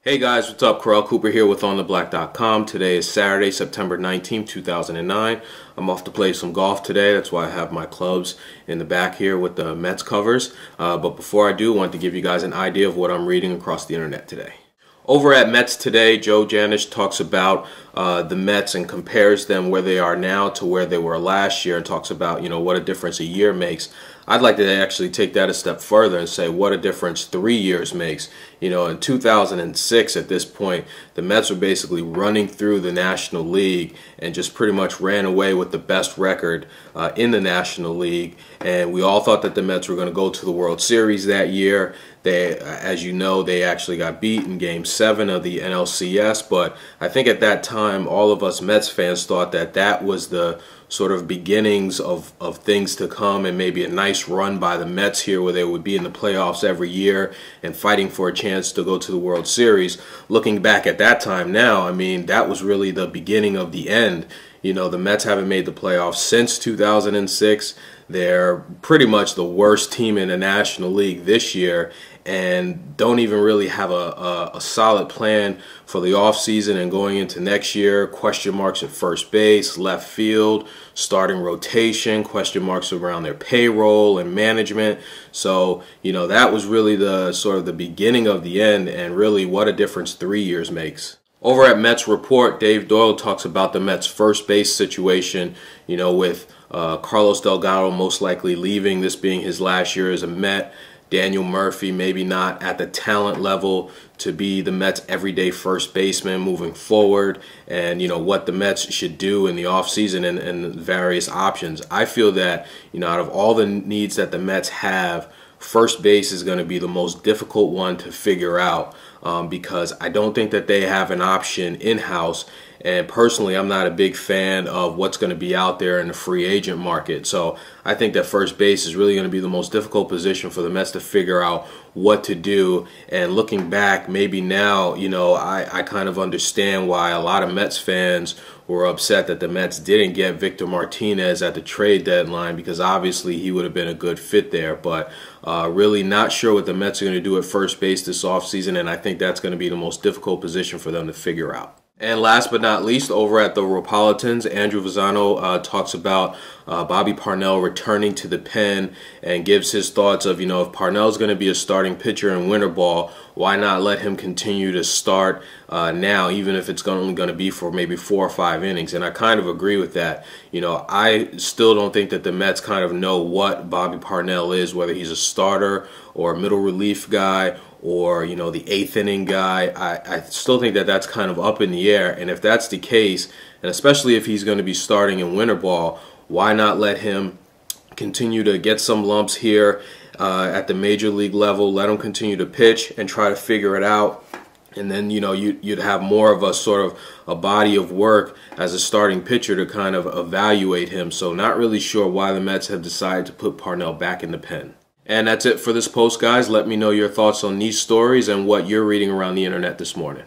Hey guys, what's up? Corell Cooper here with OnTheBlack.com. Today is Saturday, September 19th, 2009. I'm off to play some golf today. That's why I have my clubs in the back here with the Mets covers. But before I do, I want to give you guys an idea of what I'm reading across the internet today. Over at Mets Today, Joe Janisch talks about the Mets and compares them where they are now to where they were last year and talks about, what a difference a year makes. I'd like to actually take that a step further and say what a difference 3 years makes. In 2006, at this point, the Mets were basically running through the National League and just pretty much ran away with the best record in the National League. And we all thought that the Mets were going to go to the World Series that year. As you know, they actually got beat in Game 7 of the NLCS. But I think at that time, all of us Mets fans thought that that was the sort of beginnings of things to come, and maybe a nice run by the Mets here where they would be in the playoffs every year and fighting for a chance to go to the World Series. Looking back at that time now, I mean, that was really the beginning of the end. The Mets haven't made the playoffs since 2006. They're pretty much the worst team in the National League this year and don't even really have a solid plan for the offseason and going into next year. Question marks at first base, left field, starting rotation, question marks around their payroll and management. So, that was really the sort of the beginning of the end, and really what a difference 3 years makes. Over at Mets Report, Dave Doyle talks about the Mets first base situation, with Carlos Delgado most likely leaving, this being his last year as a Met. Daniel Murphy maybe not at the talent level to be the Mets' everyday first baseman moving forward, and what the Mets should do in the offseason and various options. I feel that out of all the needs that the Mets have, first base is going to be the most difficult one to figure out because I don't think that they have an option in-house. And personally, I'm not a big fan of what's going to be out there in the free agent market. So I think that first base is really going to be the most difficult position for the Mets to figure out what to do. And looking back, maybe now, I kind of understand why a lot of Mets fans were upset that the Mets didn't get Victor Martinez at the trade deadline, because obviously he would have been a good fit there. But really not sure what the Mets are going to do at first base this offseason, and I think that's going to be the most difficult position for them to figure out. And last but not least, over at the Republicans, Andrew Vazano talks about Bobby Parnell returning to the pen and gives his thoughts of, if Parnell's going to be a starting pitcher in winter ball, why not let him continue to start now, even if it's only going to be for maybe 4 or 5 innings. And I kind of agree with that. I still don't think that the Mets kind of know what Bobby Parnell is, whether he's a starter or a middle relief guy or, the 8th inning guy. I still think that that's kind of up in the air. And if that's the case, and especially if he's going to be starting in winter ball, why not let him continue to get some lumps here at the major league level, let him continue to pitch and try to figure it out. And then, you'd have more of a sort of a body of work as a starting pitcher to kind of evaluate him. So not really sure why the Mets have decided to put Parnell back in the pen. And that's it for this post, guys. Let me know your thoughts on these stories and what you're reading around the internet this morning.